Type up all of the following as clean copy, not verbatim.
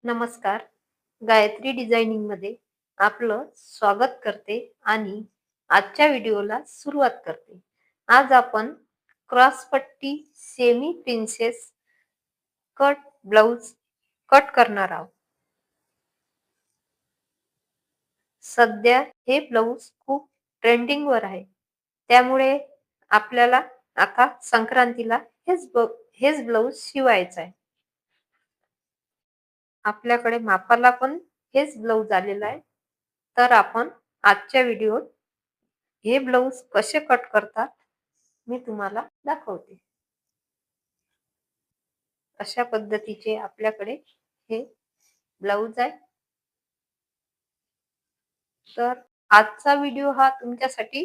नमस्कार. गायत्री डिझायनिंगमध्ये आपलं स्वागत करते आणि आजच्या व्हिडिओला सुरुवात करते. आज आपण क्रॉसपट्टी semi princess cut blouse cut करणार आहोत. सध्या हे ब्लाउज खूप ट्रेंडिंगवर आहे. त्यामुळे आपल्याला आता संक्रांतीला हेच ब्लाउज शिवायचं आहे. आपल्याकडे मापाला पण हेच ब्लाउज आलेलं आहे. तर आपण आजच्या व्हिडिओत हे ब्लाऊज कसे कट करतात मी तुम्हाला दाखवते. अशा पद्धतीचे आपल्याकडे हे ब्लाऊज आहे. तर आजचा व्हिडिओ हा तुमच्यासाठी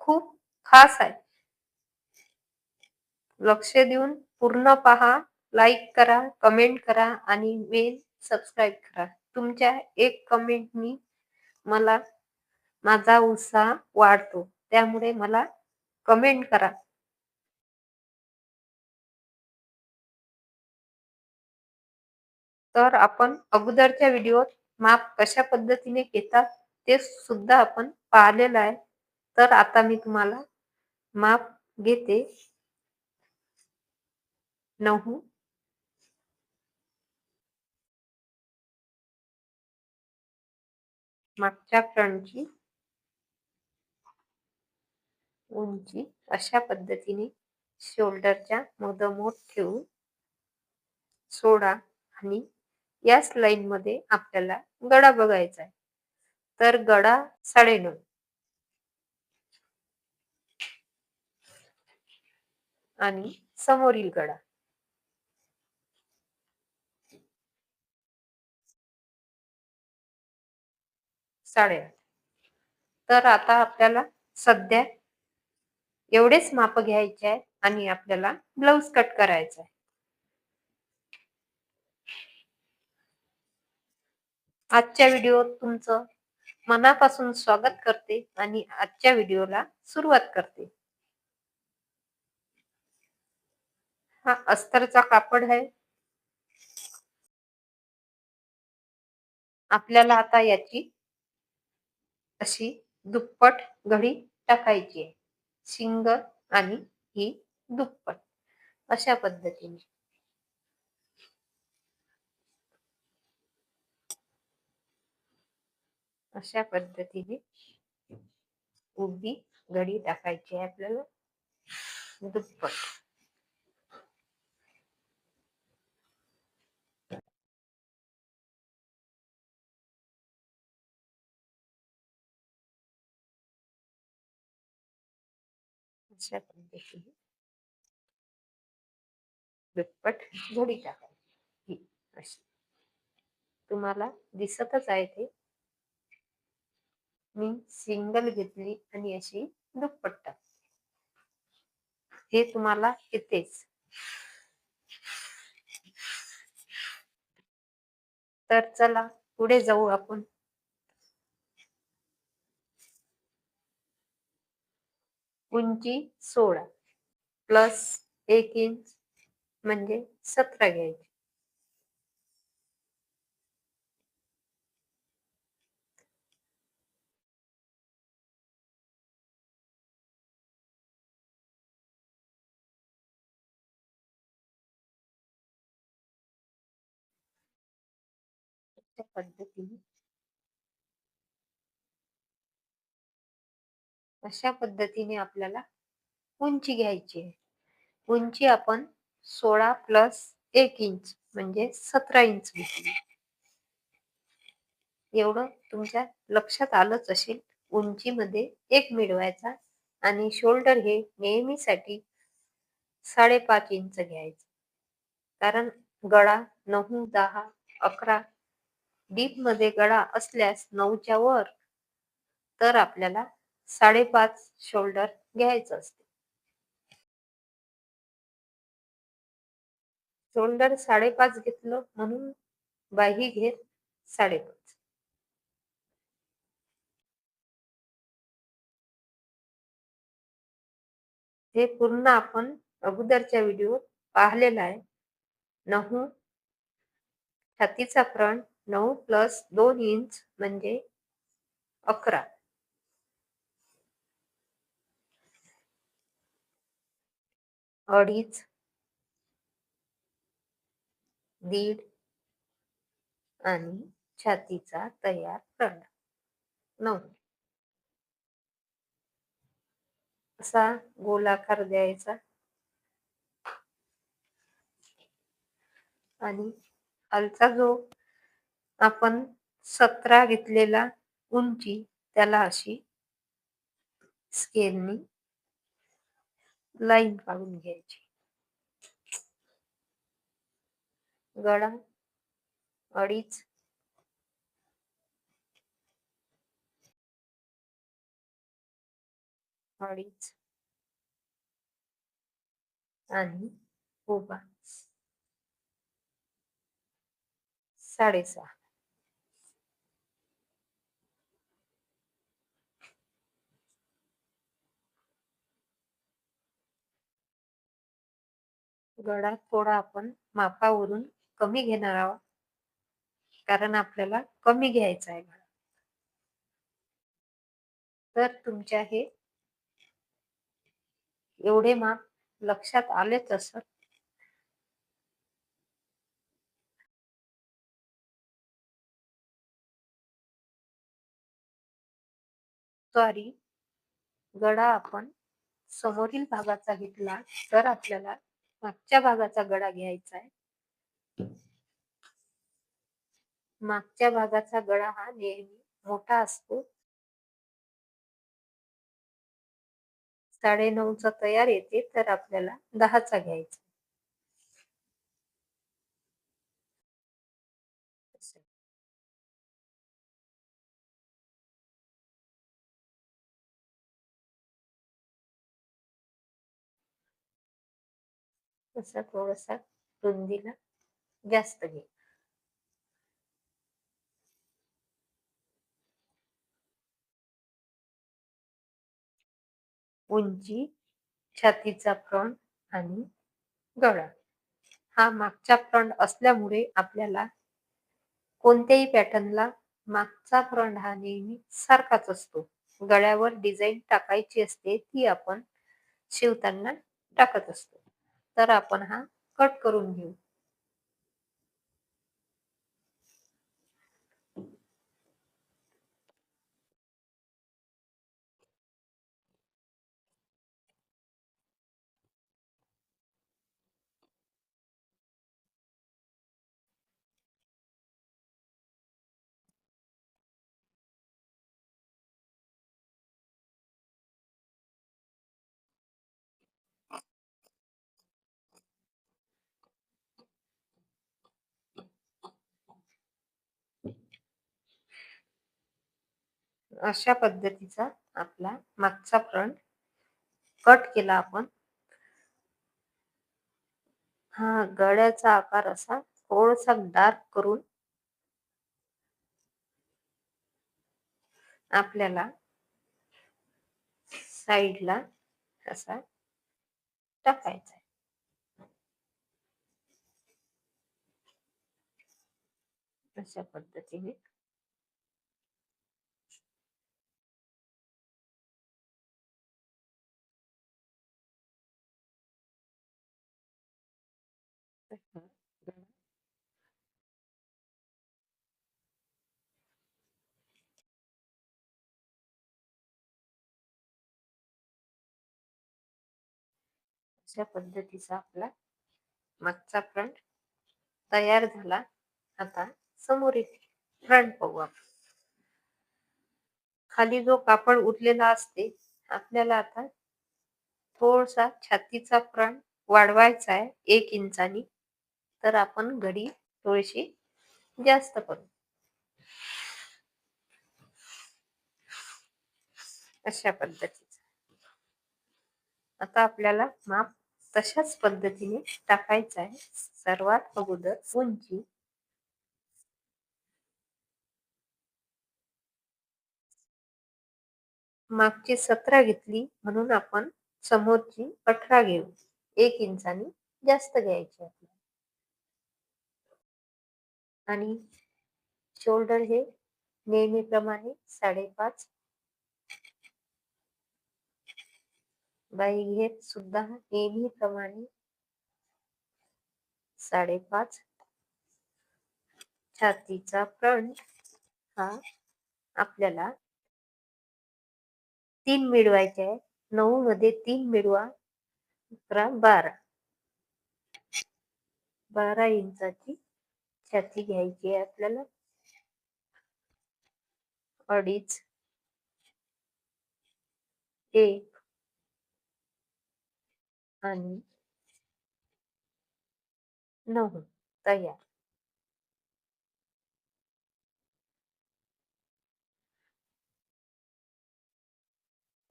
खूप खास आहे. लक्ष देऊन पूर्ण पहा, लाईक करा, कमेंट करा आणि मेन सबस्क्राईब करा. तुमच्या एक कमेंटनी मला माझा उत्साह वाढतो. त्यामुळे मला कमेंट करा. तर आपण अगोदरच्या व्हिडिओत माप कशा पद्धतीने घेतात ते सुद्धा आपण पाहिलेलं आहे. तर आता मी तुम्हाला माप घेते. 9 मागच्या फ्रंटची उंची अशा पद्धतीने शोल्डरच्या मधोमध ठेवून 16 आणि याच लाईनमध्ये आपल्याला गळा बघायचा आहे. तर गळा 9.5 आणि समोरील गळा 8.5. तर आता आपल्याला सध्या एवढेच माप घ्यायचे आहे आणि आपल्याला ब्लाऊज कट करायचा आहे. आजच्या व्हिडिओत तुमचं मनापासून स्वागत करते आणि आजच्या व्हिडिओला सुरुवात करते. हा अस्तरचा कापड आहे. आपल्याला आता याची अशी दुप्पट घडी टाकायची आहे. सिंगल आणि ही दुप्पट अशा पद्धतीने. अशा पद्धतीने उभी घडी टाकायची आहे आपल्याला दुप्पट. अशा पद्धतीने दुप्पट घडी टाकायची ही अशी. तुम्हाला दिसतच आहे ते. मी सिंगल घेतली आणि अशी दुप्पट टाकली. हे तुम्हाला येतेच. तर चला पुढे जाऊ आपण. उंची 16 प्लस 1 इंच म्हणजे 17 घ्यायची. त्या पद्धतीने अशा पद्धतीने आपल्याला उंची घ्यायची आहे. उंची आपण 16 प्लस 1 इंच म्हणजे 17 इंच घेतली. एवढं तुमच्या लक्षात आलंच असेल. उंचीमध्ये 1 मिळवायचा आणि शोल्डर हे नेहमीसाठी 5.5 इंच घ्यायचं. कारण गळा 9, 10, 11 डीप मध्ये गळा असल्यास 9च्या वर तर आपल्याला 5.5 शोल्डर घ्यायचं असते. शोल्डर 5.5 घेतलं म्हणून बाही घेत 5.5. हे पूर्ण आपण अगोदरच्या व्हिडिओत पाहिलेलं आहे. 9 छातीचा फ्रंट 9 प्लस 2 इंच म्हणजे 11. अडीच, दीड आणि छातीचा तयार फ्रंट 9. असा गोलाकार द्यायचा आणि खालचा जो आपण 17 घेतलेला उंची त्याला अशी स्केलनी लाईन काढून घ्यायची. गळा 2.5, आणि उभा 6.5. गळा थोडा आपण मापावरून कमी घेणार आहोत कारण आपल्याला कमी घ्यायचा आहे गळा. तर तुमच्या हे एवढे माप लक्षात आलेच असत. सॉरी, गळा आपण समोरील भागाचा घेतला तर आपल्याला मागच्या भागाचा गळा घ्यायचा आहे. मागच्या भागाचा गळा हा नेहमी मोठा असतो. 9.5चा तयार येते तर आपल्याला 10चा घ्यायचा. असा थोडासा रुंदीला जास्त घे. उंची, छातीचा फ्रंट आणि गळा हा मागचा फ्रंट असल्यामुळे आपल्याला कोणत्याही पॅटर्नला मागचा फ्रंट हा नेहमी सारखाच असतो. गळ्यावर डिझाईन टाकायची असते ती आपण शिवताना टाकत असतो. तर आपण हा कट करून घेऊ. अशा पद्धतीचा आपला मागचा फ्रंट कट केला आपण. हा गळ्याचा आकार असा थोडासा डार्क करून आपल्याला साईडला असा टाकायचा आहे. अशा पद्धतीने अशा पद्धतीचा आपला मागचा फ्रंट तयार झाला. आता समोरील फ्रंट पाहू आपण. खाली जो कापड उरलेला असते आपल्याला आता थोडासा छातीचा फ्रंट वाढवायचा आहे 1 इंचानी. तर आपण घडी थोडीशी जास्त करू. अशा पद्धतीचा आता आपल्याला माप तशाच पद्धतीने टाकायचं आहे. सर्वात अगोदर उंची मागची 17 घेतली म्हणून आपण समोरची 18 घेऊ. 1 इंचानी जास्त घ्यायची आपल्याला. आणि शोल्डर हे नेहमीप्रमाणे 5.5. बाही घेर सुद्धा नेहमीप्रमाणे 5.5. छातीचा फ्रंट हा आपल्याला 3 मिळवायचे आहे. 9 मध्ये 3 मिळवा, 11, 12 इंचाची छाती घ्यायची आहे आपल्याला. 2.5, 1 आणि 9 तयार.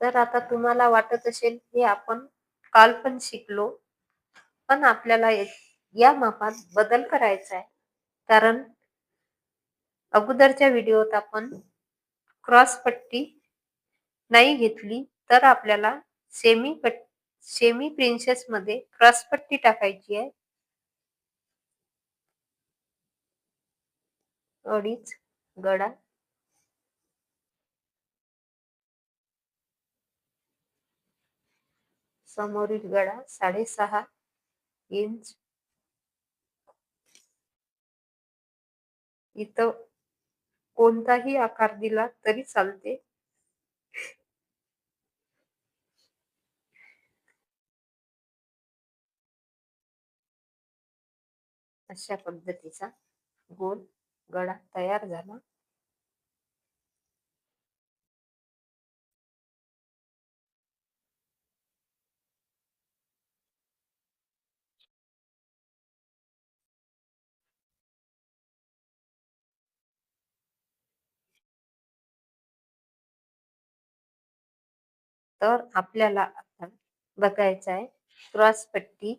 तर आता तुम्हाला वाटत असेल हे आपण काल पण शिकलो, पण आपल्याला या मापात बदल करायचा आहे. कारण अगोदरच्या व्हिडिओत आपण क्रॉस पट्टी नाही घेतली, तर आपल्याला सेमी प्रिन्सेस मध्ये क्रॉस पट्टी टाकायची आहे. 2.5 गळा, समोरील गळा 6.5 इंच. इथं कोणताही आकार दिला तरी चालते. अशा पद्धतीचा गोल गळा तयार झाला. तर आपल्याला आता बघायचं आहे क्रॉस पट्टी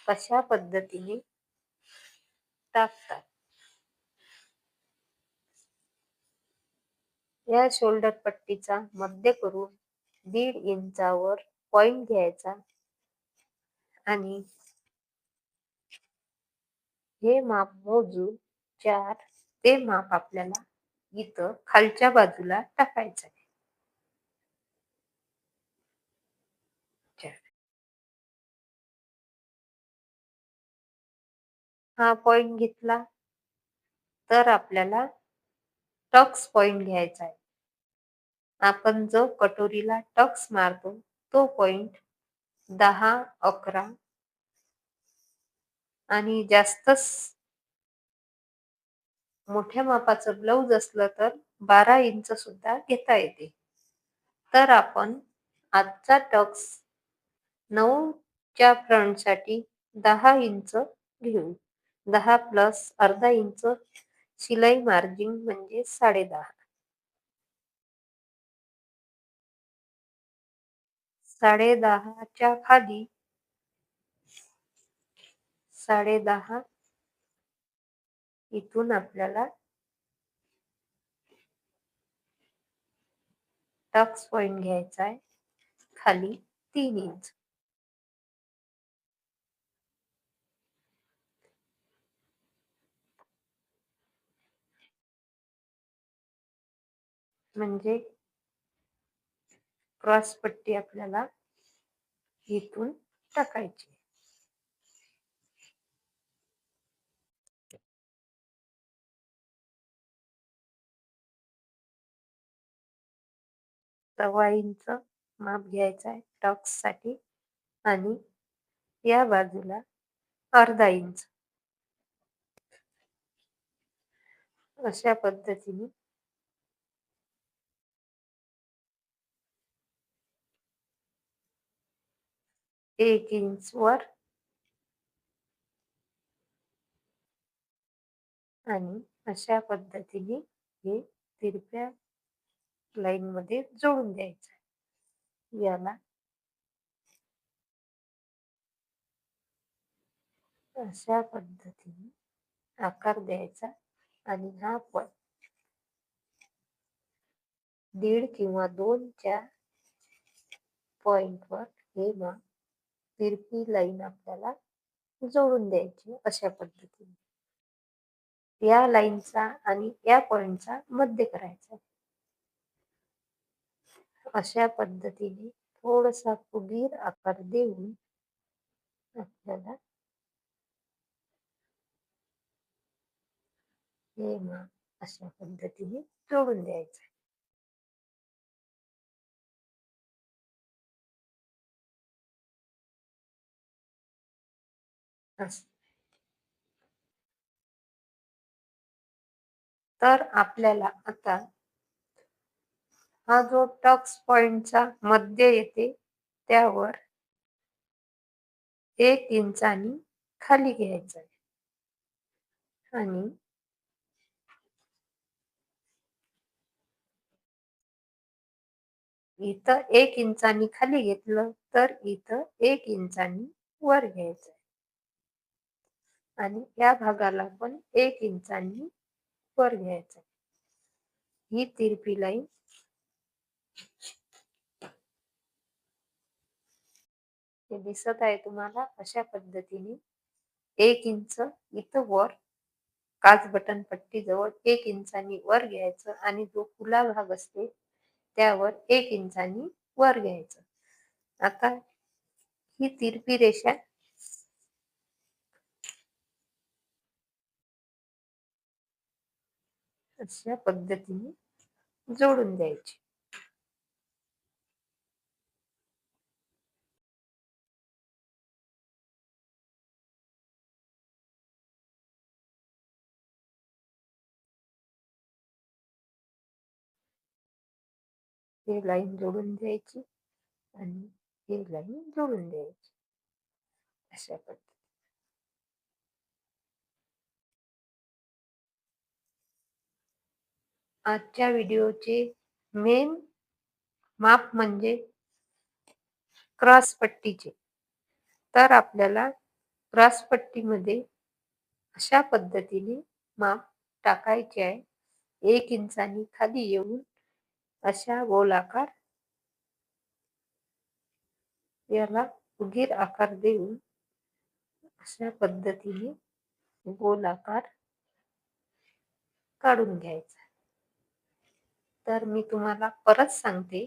कशा पद्धतीने टाकतात. या शोल्डर पट्टीचा मध्य करून 1.5 इंचावर पॉइंट घ्यायचा आणि हे माप मोजून 4 ते माप आपल्याला इथं खालच्या बाजूला टाकायचं आहे. 4. हा पॉइंट घेतला तर आपल्याला टक्स पॉइंट घ्यायचा आहे. आपण जो कटोरीला टक्स मारतो तो पॉइंट 10, 11 आणि जास्तच मोठ्या मापाचं ब्लाऊज असलं तर 12 इंच सुद्धा घेता येते. तर आपण आजचा टक्स 9 च्या फ्रंटसाठी 10 इंच घेऊ. 10 प्लस अर्धा इंच शिलाई मार्जिन म्हणजे 10.5. 10.5 च्या खाली 10.5 इथून आपल्याला टक्स पॉइंट घ्यायचा आहे खाली 3 इंच. म्हणजे क्रॉस पट्टी आपल्याला इथून टाकायची. सव्वा इंच माप घ्यायचा आहे टक्स साठी आणि या बाजूला अर्धा इंच. अशा पद्धतीने एक इंच वर आणि अशा पद्धतीने हे तिरप्या लाईन मध्ये जोडून द्यायचं आहे. याला अशा पद्धतीने आकार द्यायचा आणि हा पण 1.5 किंवा 2 च्या पॉइंट वर हे मग तिरपी लाईन आपल्याला जोडून द्यायची अशा पद्धतीने. या लाईनचा आणि या पॉइंटचा मध्य करायचा. अशा पद्धतीने थोडासा फुगीर आकार देऊन आपल्याला हे माप अशा पद्धतीने जोडून द्यायचं. असं. तर आपल्याला आता हा जो टक्स पॉइंटचा मध्य येते त्यावर 1 इंचानी खाली घ्यायचं आहे आणि इथं 1 इंचानी खाली घेतलं तर इथं 1 इंचानी वर घ्यायचं आणि या भागाला पण 1 इंचानी वर घ्यायचं. ही तिरपी लाईन हे दिसत आहे तुम्हाला अशा पद्धतीने 1 इंच इथं वर काच बटन पट्टी जवळ 1 इंचानी वर घ्यायचं आणि जो खुला भाग असते त्यावर 1 इंचानी वर घ्यायचं. आता ही तिरपी रेषा अशा पद्धतीने जोडून द्यायची. हे लाईन जोडून द्यायची आणि हे लाईन जोडून द्यायची अशा पद्धतीने. आजच्या व्हिडिओचे मेन माप म्हणजे क्रॉस पट्टीचे. तर आपल्याला क्रॉस पट्टीमध्ये अशा पद्धतीने माप टाकायचे आहे. 1 इंचानी खाली येऊन अशा गोलाकार याला फुगीर आकार देऊन अशा पद्धतीने गोलाकार काढून घ्यायचा. तर मी तुम्हाला परत सांगते,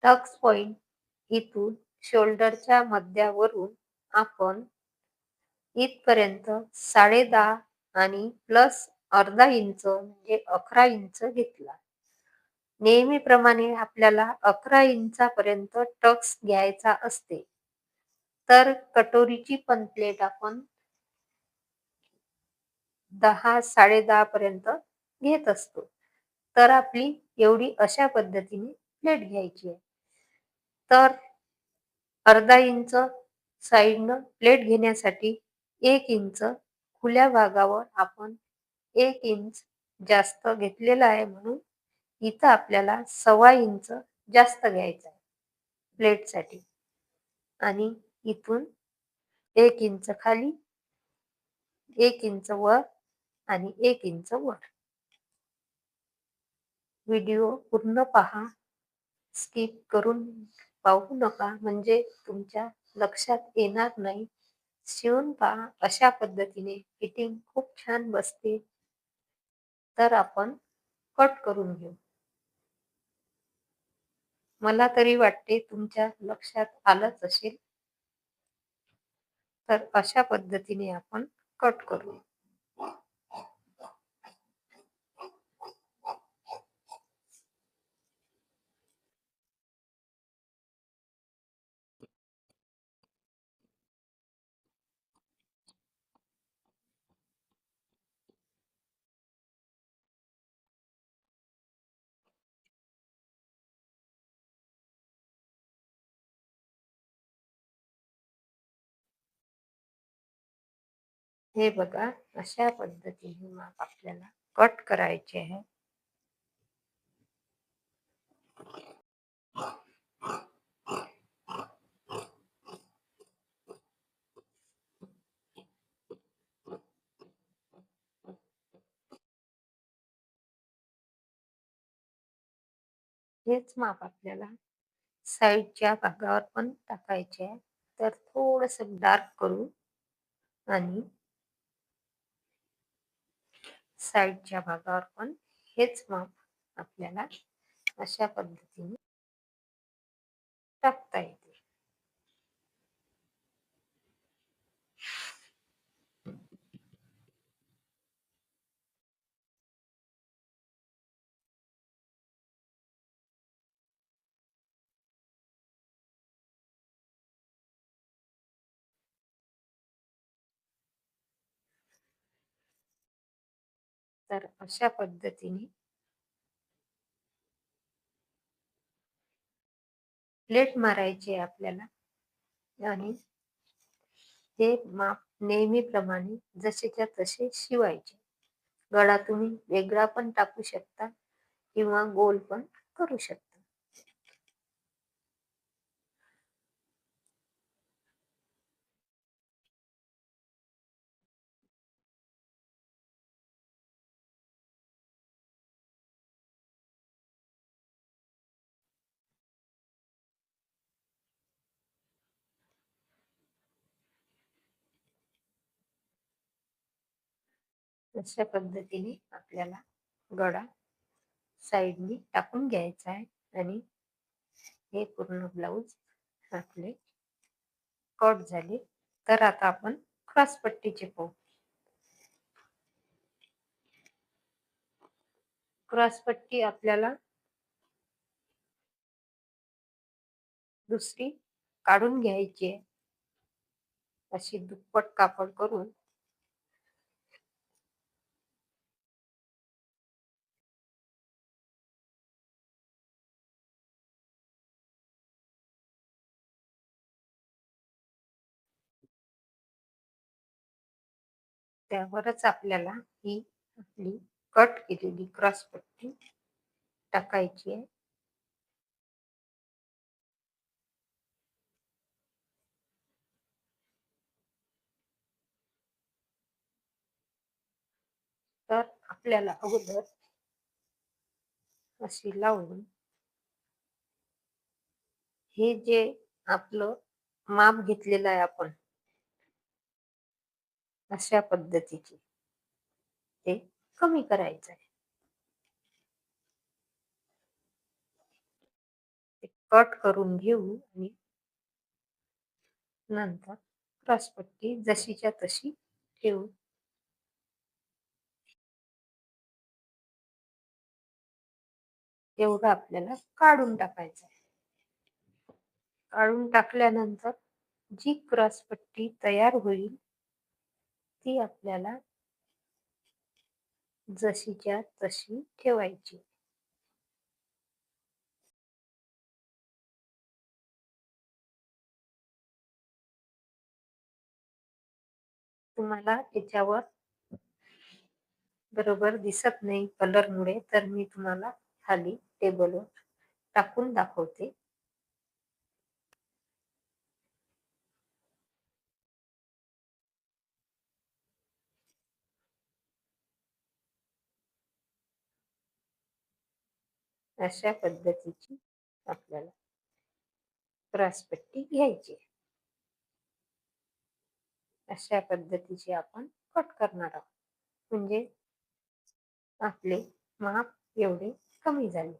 टक्स पॉइंट इथून शोल्डरच्या मध्यावरून आपण इथपर्यंत 10.5 आणि प्लस अर्धा इंच म्हणजे 11 इंच घेतला. नेहमीप्रमाणे आपल्याला 11 इंचापर्यंत टक्स घ्यायचा असते. तर कटोरीची पण प्लेट आपण 10 10.5 पर्यंत घेत असतो. तर आपली एवढी अशा पद्धतीने प्लेट घ्यायची आहे. तर अर्धा इंच साईडनं प्लेट घेण्यासाठी 1 इंच खुल्या भागावर आपण 1 इंच जास्त घेतलेला आहे म्हणून इथं आपल्याला 1.25 इंच जास्त घ्यायचा आहे प्लेटसाठी आणि इथून 1 इंच खाली, 1 इंच वर आणि 1 इंच वर. व्हिडिओ पूर्ण पहा. स्किप करून पाहू नका म्हणजे तुमच्या लक्षात येणार नाही. शिवून पहा. अशा पद्धतीने फिटिंग खूप छान बसते. तर आपण कट करून घेऊ. मला तरी वाटते तुमच्या लक्षात आलंच असेल. तर अशा पद्धतीने आपण कट करू. हे बघा अशा पद्धतीने माप आपल्याला कट करायचे आहे. हेच माप आपल्याला साईडच्या भागावर पण टाकायचे आहे. तर थोडंसं डार्क करू. आणि साईडच्या भागावर पण हेच माप आपल्याला अशा पद्धतीने टाकता येते. तर अशा पद्धतीने प्लेट मारायची आहे आपल्याला आणि हे माप नेहमीप्रमाणे जसेच्या तसे शिवायचे. गळा तुम्ही वेगळा पण टाकू शकता किंवा गोल पण करू शकता. अशा पद्धतीने आपल्याला गळा साईडनी टाकून घ्यायचा आहे आणि हे पूर्ण ब्लाऊज आपले कट झाले. तर आता आपण क्रॉसपट्टीचे पाहू. क्रॉसपट्टी आपल्याला दुसरी काढून घ्यायची आहे. अशी दुप्पट कापड करून त्यावरच आपल्याला ही आपली कट केलेली क्रॉसपट्टी टाकायची आहे. तर आपल्याला अगोदर अशी लावून हे जे आपलं माप घेतलेलं आहे आपण अशा पद्धतीचे ते कमी करायचं आहे. ते कट करून घेऊ आणि नंतर क्रॉसपट्टी जशीच्या तशी ठेवू. एवढं आपल्याला काढून टाकायचं आहे. काढून टाकल्यानंतर जी क्रॉसपट्टी तयार होईल ती आपल्याला जशीच्या तशी ठेवायची. तुम्हाला त्याच्यावर बरोबर दिसत नाही कलरमुळे, तर मी तुम्हाला खाली टेबलवर टाकून दाखवते. अशा पद्धतीची आपल्याला क्रॉसपट्टी घ्यायची. अशा पद्धतीचे आपण कट करणार आहोत. म्हणजे आपले माप एवढे कमी झाले.